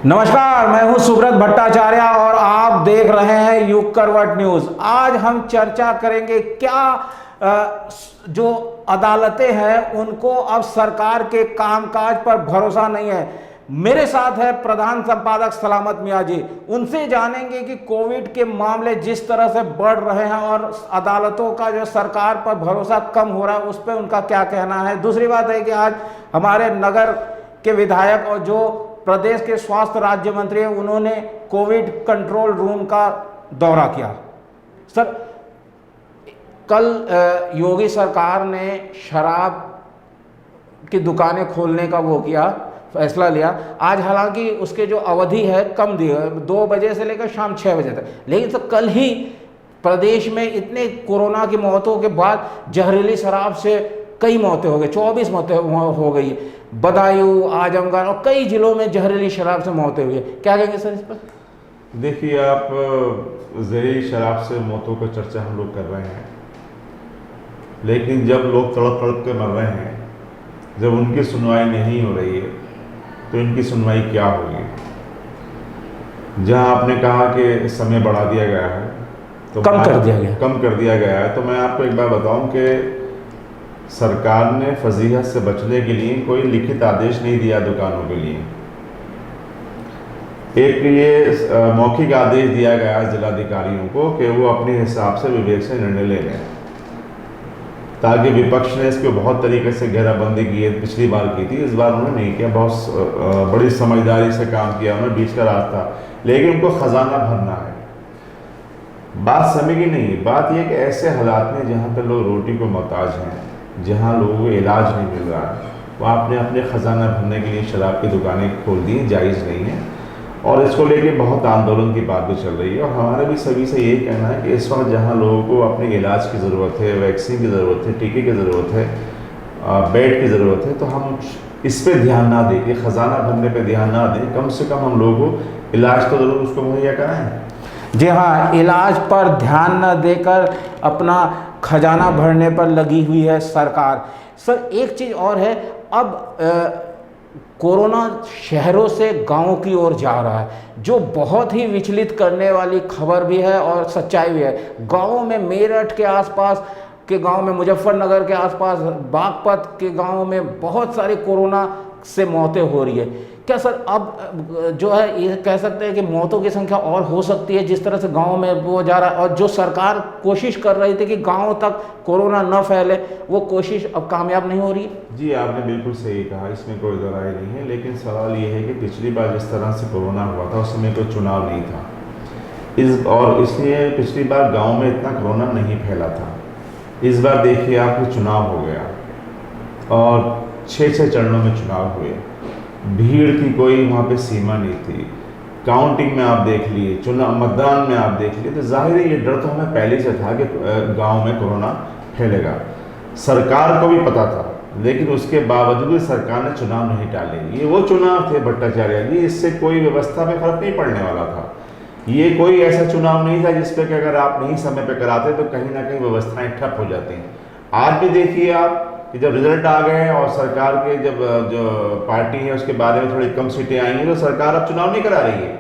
नमस्कार, मैं हूं सुब्रत भट्टाचार्य और आप देख रहे हैं युग करवट न्यूज। आज हम चर्चा करेंगे जो अदालतें हैं उनको अब सरकार के कामकाज पर भरोसा नहीं है। मेरे साथ है प्रधान संपादक सलामत मियां जी। उनसे जानेंगे कि कोविड के मामले जिस तरह से बढ़ रहे हैं और अदालतों का जो सरकार पर भरोसा कम हो रहा है उस पर उनका क्या कहना है। दूसरी बात है कि आज हमारे नगर के विधायक और जो प्रदेश के स्वास्थ्य राज्य मंत्री हैं उन्होंने कोविड कंट्रोल रूम का दौरा किया। सर, कल योगी सरकार ने शराब की दुकानें खोलने का फैसला लिया। आज हालांकि उसके जो अवधि है कम दी है, 2 बजे से लेकर शाम 6 बजे तक, लेकिन तो कल ही प्रदेश में इतने कोरोना की मौतों के बाद जहरीली शराब से कई मौतें हो गई, 24 मौतें हो गई। बदायूं, आजमगढ़ और कई जिलों में जहरीली शराब से मौतें हुई है। क्या कहेंगे सर इस पर? देखिए, आप जहरीली शराब से मौतों पर चर्चा हम लोग कर रहे हैं, लेकिन जब लोग तड़प तड़प के मर रहे हैं, जब उनकी सुनवाई नहीं हो रही है तो इनकी सुनवाई क्या होगी। जहां आपने कहा कि समय बढ़ा दिया गया है तो कम कर दिया गया है, तो मैं आपको एक बार बताऊं कि सरकार ने फजीहत से बचने के लिए कोई लिखित आदेश नहीं दिया दुकानों के लिए। एक ये मौखिक आदेश दिया गया जिलाधिकारियों को कि वो अपने हिसाब से विवेक से निर्णय ले लें, ताकि विपक्ष ने इसको बहुत तरीके से घेराबंदी की है। पिछली बार की थी, इस बार उन्होंने नहीं किया। बहुत बड़ी समझदारी से काम किया उन्होंने, बीच का रास्ता। लेकिन उनको खजाना भरना है। बात समय की नहीं, बात यह कि ऐसे हालात में जहाँ पे लोग रोटी को मोहताज हैं, जहाँ लोगों को इलाज नहीं मिल रहा है, वो आपने अपने ख़जाना भरने के लिए शराब की दुकानें खोल दी, जायज़ नहीं है। और इसको लेके बहुत आंदोलन की बात भी चल रही है। और हमारा भी सभी से यही कहना है कि इस वक्त जहाँ लोगों को अपने इलाज की ज़रूरत है, वैक्सीन की ज़रूरत है, टीके की ज़रूरत है, बेड की ज़रूरत है, तो हम इस पर ध्यान ना दें कि ख़जाना भरने पर ध्यान ना दें। कम से कम हम लोगों को इलाज तो ज़रूर उसको मुहैया कराएँ। जी हाँ, इलाज पर ध्यान न देकर अपना खजाना भरने पर लगी हुई है सरकार। सर, एक चीज़ और है, अब कोरोना शहरों से गांवों की ओर जा रहा है, जो बहुत ही विचलित करने वाली खबर भी है और सच्चाई भी है। गांवों में, मेरठ के आसपास के गांव में, मुजफ्फरनगर के आसपास, बागपत के गांव में बहुत सारे कोरोना से मौतें हो रही है। क्या सर अब जो है ये कह सकते हैं कि मौतों की संख्या और हो सकती है जिस तरह से गांव में वो जा रहा है, और जो सरकार कोशिश कर रही थी कि गांव तक कोरोना न फैले, वो कोशिश अब कामयाब नहीं हो रही है? जी, आपने बिल्कुल सही कहा, इसमें कोई दो राय नहीं है। लेकिन सवाल ये है कि पिछली बार जिस तरह से कोरोना हुआ था उस समय कोई चुनाव नहीं था, और इसलिए पिछली बार गाँव में इतना कोरोना नहीं फैला था। इस बार देखिए, आपको चुनाव हो गया और 6 चरणों में चुनाव हुए। भीड़ की कोई वहाँ पे सीमा नहीं थी। काउंटिंग में आप देख लिए, चुनाव मतदान में आप देख लिए, तो जाहिर है ये डर तो हमें पहले से था कि गांव में कोरोना फैलेगा। सरकार को भी पता था, लेकिन उसके बावजूद सरकार ने चुनाव नहीं टाले। ये वो चुनाव थे भट्टाचार्य जी, इससे कोई व्यवस्था में फर्क नहीं पड़ने वाला था। ये कोई ऐसा चुनाव नहीं था जिसपे कि अगर आप नहीं समय पे कराते तो कहीं ना कहीं व्यवस्थाएं ठप हो जाती हैं। आज भी देखिए आप कि जब रिजल्ट आ गए और सरकार के जब जो पार्टी है उसके बारे में थोड़ी कम सीटें आई हैं, तो सरकार अब चुनाव नहीं करा रही है।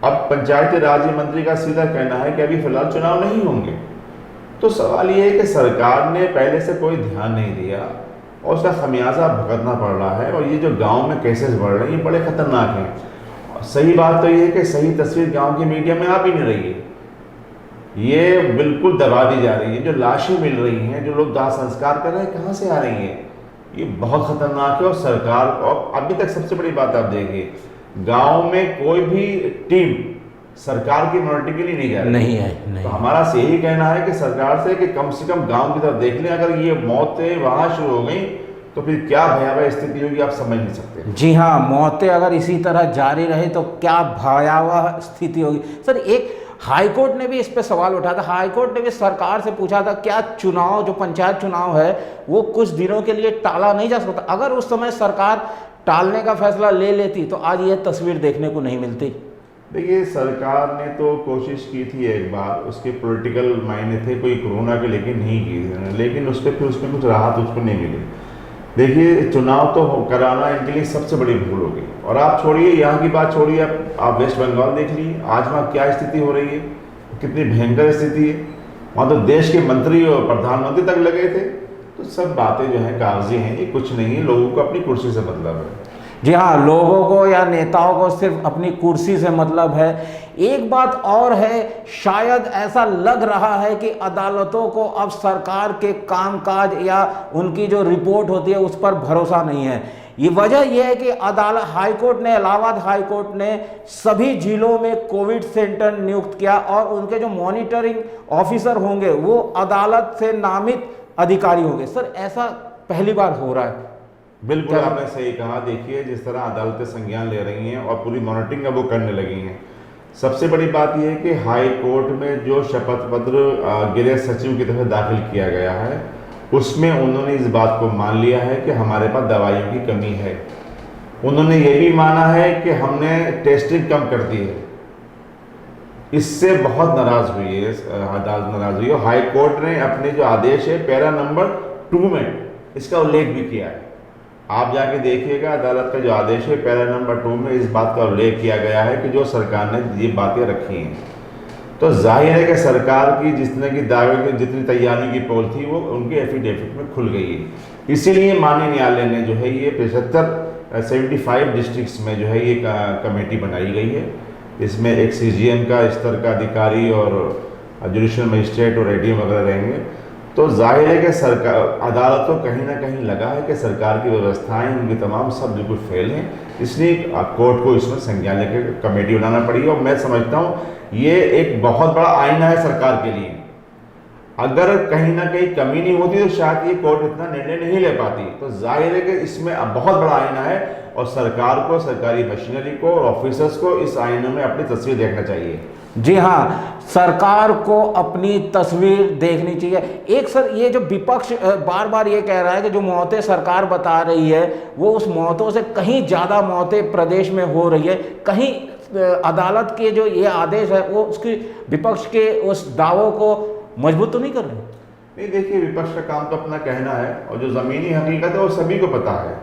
अब पंचायती राज मंत्री का सीधा कहना है कि अभी फिलहाल चुनाव नहीं होंगे। तो सवाल ये है कि सरकार ने पहले से कोई ध्यान नहीं दिया और उसका खमियाजा भुगतना पड़ रहा है। और ये जो गाँव में केसेस बढ़ रहे हैं ये बड़े खतरनाक हैं। सही बात तो ये है कि सही तस्वीर गाँव की मीडिया में आ भी नहीं रही है, ये बिल्कुल दबा दी जा रही है। जो लाशें मिल रही हैं, जो लोग दाह संस्कार कर रहे हैं, कहाँ से आ रही हैं, ये बहुत खतरनाक है। और सरकार को अभी तक सबसे बड़ी बात आप देखिए, गांव में कोई भी टीम सरकार की मॉनिटरिंग के लिए नहीं जा रही, नहीं है। तो हमारा यही कहना है कि सरकार से कि कम से कम गांव की तरफ देख लें। अगर ये मौतें वहां शुरू हो गई तो फिर क्या भयावह स्थिति होगी, आप समझ नहीं सकते। जी हाँ, मौतें अगर इसी तरह जारी रहे तो क्या भयावह स्थिति होगी। सर, एक हाईकोर्ट ने भी इस पे सवाल उठाया था। हाईकोर्ट ने भी सरकार से पूछा था क्या चुनाव, जो पंचायत चुनाव है, वो कुछ दिनों के लिए टाला नहीं जा सकता। अगर उस समय सरकार टालने का फैसला ले लेती तो आज ये तस्वीर देखने को नहीं मिलती। देखिए, सरकार ने तो कोशिश की थी एक बार, उसके पॉलिटिकल मायने थे, कोई कोरोना के लेकिन नहीं की, लेकिन उस पर फिर उसमें कुछ राहत उसको नहीं मिली। देखिए, चुनाव तो कराना इनके लिए सबसे बड़ी भूल होगी। और आप छोड़िए यहाँ की बात छोड़िए, आप वेस्ट बंगाल देख लीजिए, आज वहाँ क्या स्थिति हो रही है, कितनी भयंकर स्थिति है। वहाँ तो देश के मंत्री और प्रधानमंत्री तक लगे थे। तो सब बातें जो हैं कागजी हैं, ये कुछ नहीं है। लोगों को अपनी कुर्सी से मतलब है। जी हाँ, लोगों को या नेताओं को सिर्फ अपनी कुर्सी से मतलब है। एक बात और है, शायद ऐसा लग रहा है कि अदालतों को अब सरकार के कामकाज या उनकी जो रिपोर्ट होती है उस पर भरोसा नहीं है। ये वजह यह है कि अदालत हाईकोर्ट ने, इलाहाबाद हाईकोर्ट ने सभी जिलों में कोविड सेंटर नियुक्त किया और उनके जो मॉनिटरिंग ऑफिसर होंगे वो अदालत से नामित अधिकारी होंगे। सर, ऐसा पहली बार हो रहा है। बिल्कुल आपने सही कहा। देखिए, जिस तरह अदालतें संज्ञान ले रही हैं और पूरी मॉनिटरिंग अब वो करने लगी हैं। सबसे बड़ी बात यह है कि हाई कोर्ट में जो शपथ पत्र गृह सचिव की तरफ दाखिल किया गया है उसमें उन्होंने इस बात को मान लिया है कि हमारे पास दवाइयों की कमी है। उन्होंने ये भी माना है कि हमने टेस्टिंग कम कर दी है। इससे बहुत नाराज हुई है अदालत, नाराज हुई है। और हाई कोर्ट ने अपने जो आदेश है पैरा नंबर 2 में इसका उल्लेख भी किया है। आप जाके देखिएगा, अदालत का जो आदेश है पैरा नंबर 2 में इस बात का उल्लेख किया गया है कि जो सरकार ने ये बातें रखी हैं। तो जाहिर है कि सरकार की जिस तरह की दावे की जितनी तैयारी की पोल थी वो उनके एफिडेविट में खुल गई है। इसीलिए माननीय न्यायालय ने जो है ये 75 डिस्ट्रिक्ट्स में जो है ये कमेटी बनाई गई है। इसमें एक CGM का स्तर का अधिकारी और जुडिशल मजिस्ट्रेट और ADM वगैरह रहेंगे। तो जाहिर है कि सरकार, अदालत को कहीं ना कहीं लगा है कि सरकार की व्यवस्थाएं उनकी तमाम सब बिल्कुल फेल हैं, इसलिए कोर्ट को इसमें संज्ञान लेकर कमेटी बनाना पड़ी। और मैं समझता हूँ ये एक बहुत बड़ा आईना है सरकार के लिए। अगर कहीं ना कहीं कमी नहीं होती तो शायद ये कोर्ट इतना निर्णय नहीं ले पाती। तो जाहिर है कि इसमें अब बहुत बड़ा आईना है और सरकार को, सरकारी मशीनरी को और ऑफिसर्स को इस आईने में अपनी तस्वीर देखना चाहिए। जी हाँ, सरकार को अपनी तस्वीर देखनी चाहिए। एक सर, ये जो विपक्ष बार बार ये कह रहा है कि जो मौतें सरकार बता रही है वो उस मौतों से कहीं ज़्यादा मौतें प्रदेश में हो रही है, कहीं अदालत के जो ये आदेश है वो उसकी विपक्ष के उस दावों को मजबूत तो नहीं कर रहे? नहीं, देखिए, विपक्ष का काम तो अपना कहना है और जो ज़मीनी हकीकत है वो सभी को पता है।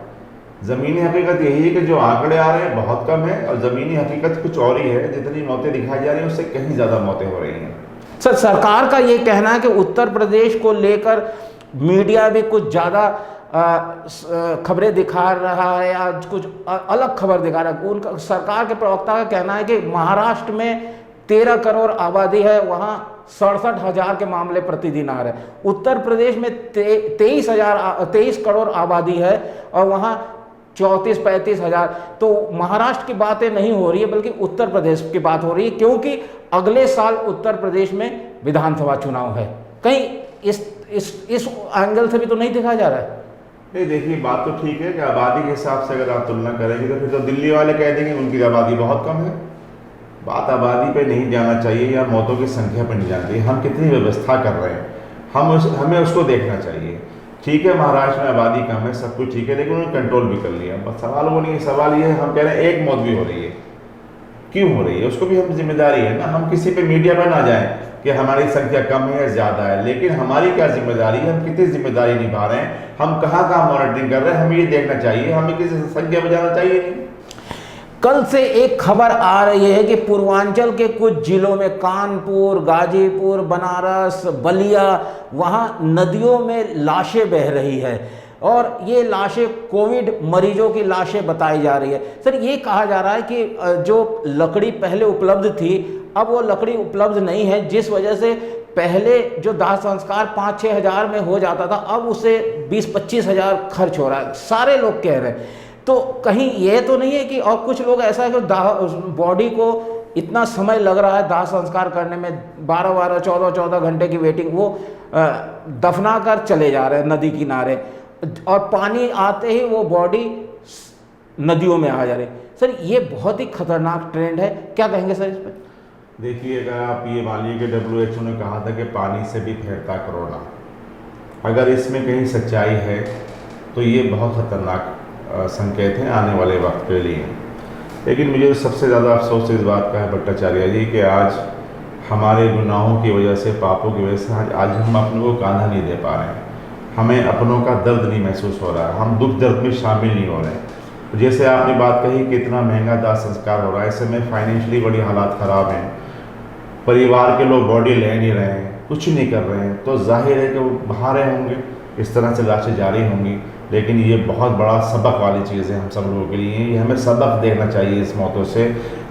ज़मीनी हकीकत यही है कि जो आंकड़े आ रहे हैं बहुत कम है और ज़मीनी हकीकत कुछ और ही है। जितनी मौतें दिखाई जा रही हैं उससे कहीं ज़्यादा मौतें हो रही हैं। सर, सरकार का ये कहना है कि उत्तर प्रदेश को लेकर मीडिया भी कुछ ज़्यादा खबरें दिखा रहा है या कुछ अलग खबर दिखा रहा है। उनका, सरकार के प्रवक्ता का कहना है कि महाराष्ट्र में 13 करोड़ आबादी है, वहाँ 67,000 के मामले प्रतिदिन आ रहे हैं। उत्तर प्रदेश में 23 करोड़ आबादी है और वहाँ 34-35 हजार। तो महाराष्ट्र की बातें नहीं हो रही है बल्कि उत्तर प्रदेश की बात हो रही है, क्योंकि अगले साल उत्तर प्रदेश में विधानसभा चुनाव है। कहीं इस एंगल से भी तो नहीं देखा जा रहा है? नहीं, देखिए, बात तो ठीक है कि आबादी के हिसाब से अगर आप तुलना करेंगे तो फिर तो दिल्ली वाले कह देंगे उनकी आबादी बहुत कम है। बात आबादी पे नहीं जाना चाहिए या मौतों की संख्या पर नहीं जाना चाहिए। हम कितनी व्यवस्था कर रहे हैं हमें उसको देखना चाहिए। ठीक है, महाराष्ट्र में आबादी कम है, सब कुछ ठीक है, लेकिन उन्होंने कंट्रोल भी कर लिया। बस सवाल वो नहीं है, सवाल ये है, हम कह रहे हैं एक मौत भी हो रही है, क्यों हो रही है उसको भी हम जिम्मेदारी है ना। हम किसी पे मीडिया पर ना जाएं कि हमारी संख्या कम है या ज़्यादा है, लेकिन हमारी क्या जिम्मेदारी है, हम कितनी जिम्मेदारी निभा रहे हैं, हम कहाँ मॉनिटरिंग कर रहे हैं, हमें ये देखना चाहिए। हमें किसी संख्या में जाना चाहिए नहीं। कल से एक खबर आ रही है कि पूर्वांचल के कुछ जिलों में, कानपुर, गाजीपुर, बनारस, बलिया, वहाँ नदियों में लाशें बह रही है और ये लाशें कोविड मरीजों की लाशें बताई जा रही है। सर, ये कहा जा रहा है कि जो लकड़ी पहले उपलब्ध थी अब वो लकड़ी उपलब्ध नहीं है, जिस वजह से पहले जो दाह संस्कार 5-6 हज़ार में हो जाता था अब उसे 20-25 हज़ार खर्च हो रहा है, सारे लोग कह रहे हैं। तो कहीं ये तो नहीं है कि, और कुछ लोग ऐसा है कि बॉडी को इतना समय लग रहा है दाह संस्कार करने में, 12-12, 14-14 घंटे की वेटिंग, वो दफना कर चले जा रहे हैं नदी किनारे और पानी आते ही वो बॉडी नदियों में आ जा रही है। सर, ये बहुत ही खतरनाक ट्रेंड है, क्या कहेंगे सर इस पर? देखिए, अगर आप ये मानिए कि WHO ने कहा था कि पानी से भी फैलता कोरोना, अगर इसमें कहीं सच्चाई है तो ये बहुत खतरनाक संकेत हैं आने वाले वक्त के लिए। लेकिन मुझे सबसे ज़्यादा अफसोस इस बात का है भट्टाचार्य जी कि आज हमारे गुनाहों की वजह से, पापों की वजह से आज हम अपने को कांधा नहीं दे पा रहे हैं। हमें अपनों का दर्द नहीं महसूस हो रहा है, हम दुख दर्द में शामिल नहीं हो रहे हैं। तो जैसे आपने बात कही कि इतना महंगा दाह संस्कार हो रहा है, ऐसे में फाइनेंशियली बड़ी हालात ख़राब हैं, परिवार के लोग बॉडी ले नहीं रहे हैं, कुछ नहीं कर रहे हैं, तो जाहिर है कि वो बहा रहे होंगे, इस तरह से लाशें जारी होंगी। लेकिन ये बहुत बड़ा सबक वाली चीज़ है हम सब लोगों के लिए। ये हमें सबक देखना चाहिए इस मौतों से,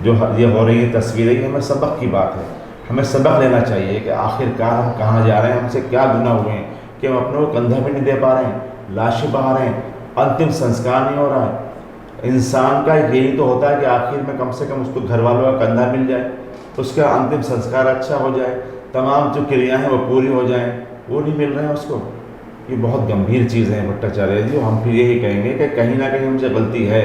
जो ये हो रही है तस्वीरें, ये हमें सबक की बात है। हमें सबक लेना चाहिए कि आखिरकार हम कहाँ जा रहे हैं, हमसे क्या गुनाह हुए हैं कि हम अपने को कंधा भी नहीं दे पा रहे हैं, लाशें बहा रहे हैं, अंतिम संस्कार नहीं हो रहा है। इंसान का यही तो होता है कि आखिर में कम से कम उसको घर वालों का कंधा मिल जाए, उसका अंतिम संस्कार अच्छा हो जाए, तमाम जो क्रियाएँ हैं वो पूरी हो जाएँ, वो नहीं मिल रहे हैं उसको। ये बहुत गंभीर चीज़ है भट्टाचार्य जी। हम फिर यही कहेंगे कि कहीं ना कहीं हमसे गलती है,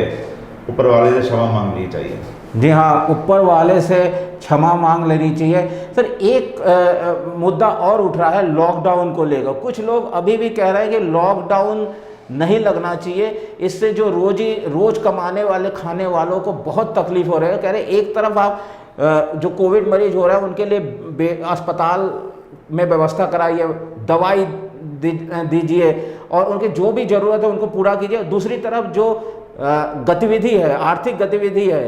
ऊपर वाले से क्षमा मांगनी चाहिए। जी हाँ, ऊपर वाले से क्षमा मांग लेनी चाहिए। सर, एक मुद्दा और उठ रहा है लॉकडाउन को लेकर। कुछ लोग अभी भी कह रहे हैं कि लॉकडाउन नहीं लगना चाहिए, इससे जो रोज कमाने वाले खाने वालों को बहुत तकलीफ हो रही है। कह रहे एक तरफ आप जो कोविड मरीज हो रहा है उनके लिए अस्पताल में व्यवस्था कराइए, दवाई दीजिए और उनकी जो भी ज़रूरत है उनको पूरा कीजिए। दूसरी तरफ जो गतिविधि है, आर्थिक गतिविधि है,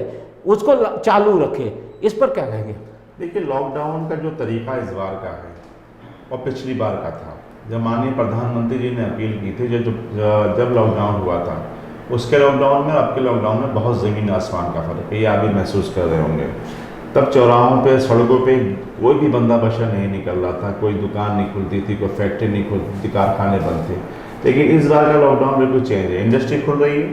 उसको चालू रखें। इस पर क्या कहेंगे? देखिए, लॉकडाउन का जो तरीका इस बार का है और पिछली बार का था, जब माननीय प्रधानमंत्री जी ने अपील की थी, जब लॉकडाउन हुआ था, उसके लॉकडाउन में अब के लॉकडाउन में बहुत ज़मीन आसमान का फ़र्क है। ये आप भी महसूस कर रहे होंगे। तब चौराहों पे, सड़कों पे कोई भी बंदा बशर नहीं निकल रहा था, कोई दुकान नहीं खुलती थी, कोई फैक्ट्री नहीं खुलती थी, कारखाने बंद थे। लेकिन इस बार का लॉकडाउन बिल्कुल चेंज है। इंडस्ट्री खुल रही है,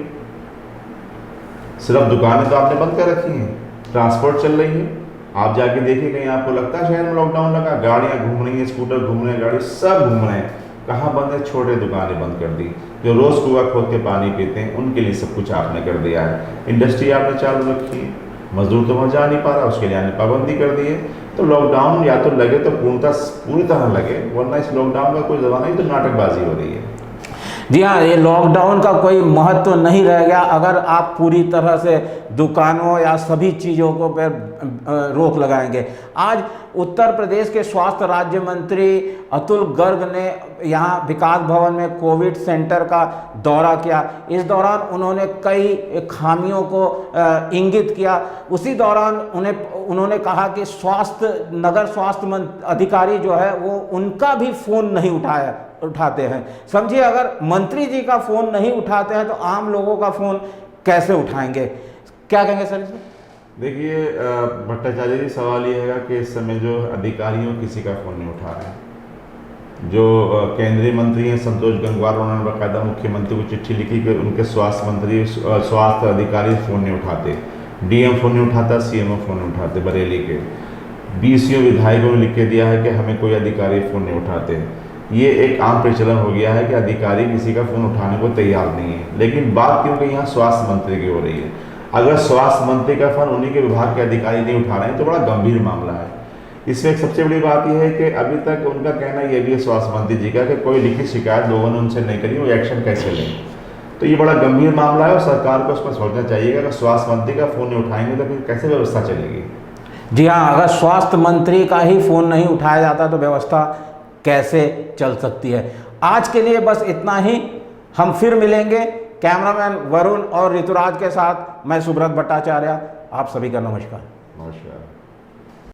सिर्फ दुकानें तो आपने बंद कर रखी हैं, ट्रांसपोर्ट चल रही है। आप जाके देखिए, कहीं आपको लगता है शहर में लॉकडाउन लगा? गाड़ियाँ घूम रही हैं, स्कूटर घूम रहे हैं, गाड़ी सब घूम रहे हैं। कहाँ बंद है? छोटे दुकानें बंद कर दी। जो रोज़ कुआं खोद के पानी पीते हैं उनके लिए सब कुछ आपने कर दिया है। इंडस्ट्री आपने चालू रखी है, मजदूर तो वहाँ जा नहीं पा रहा, उसके लिए आपने पाबंदी कर दी है। तो लॉकडाउन या तो लगे तो पूरी तरह लगे, वरना इस लॉकडाउन का कोई ज़माना ही तो नाटकबाजी हो रही है। जी हाँ, ये लॉकडाउन का कोई महत्व तो नहीं रह गया अगर आप पूरी तरह से दुकानों या सभी चीज़ों को पर रोक लगाएंगे। आज उत्तर प्रदेश के स्वास्थ्य राज्य मंत्री अतुल गर्ग ने यहाँ विकास भवन में कोविड सेंटर का दौरा किया। इस दौरान उन्होंने कई खामियों को इंगित किया। उसी दौरान उन्होंने कहा कि नगर स्वास्थ्य अधिकारी जो है वो उनका भी फ़ोन नहीं उठाते हैं। समझिए, अगर मंत्री जी का फ़ोन नहीं उठाते हैं तो आम लोगों का फ़ोन कैसे उठाएंगे? क्या कहेंगे सर इसमें? देखिए भट्टाचार्य जी, सवाल ये है कि इस समय जो अधिकारियों किसी का फ़ोन नहीं उठा रहे हैं। जो केंद्रीय मंत्री हैं संतोष गंगवार, उन्होंने बाकायदा मुख्यमंत्री को चिट्ठी लिखी कि उनके स्वास्थ्य अधिकारी फ़ोन नहीं उठाते, डीएम फ़ोन नहीं उठाता, सीएमओ फ़ोन नहीं उठाते, बरेली के बीसीओ विधायकों ने लिख के दिया है कि हमें कोई अधिकारी फ़ोन नहीं उठाते। ये एक आम प्रचलन हो गया है कि अधिकारी किसी का फ़ोन उठाने को तैयार नहीं है। लेकिन बात क्योंकि यहाँ स्वास्थ्य मंत्री की हो रही है, अगर स्वास्थ्य मंत्री का फ़ोन उन्हीं के विभाग के अधिकारी नहीं उठा रहे हैं तो बड़ा गंभीर मामला है। इसमें एक सबसे बड़ी बात यह है कि अभी तक उनका कहना यह भी है स्वास्थ्य मंत्री जी का कि कोई लिखित शिकायत लोगों ने उनसे नहीं करी, वो एक्शन कैसे लें। तो ये बड़ा गंभीर मामला है और सरकार को उसमें सोचना चाहिए कि अगर स्वास्थ्य मंत्री का फ़ोन नहीं उठाएंगे तो फिर कैसे व्यवस्था चलेगी। जी हाँ, अगर स्वास्थ्य मंत्री का ही फ़ोन नहीं उठाया जाता तो व्यवस्था कैसे चल सकती है। आज के लिए बस इतना ही, हम फिर मिलेंगे। कैमरामैन वरुण और ऋतुराज के साथ मैं सुब्रत भट्टाचार्य, आप सभी का नमस्कार। नमस्कार।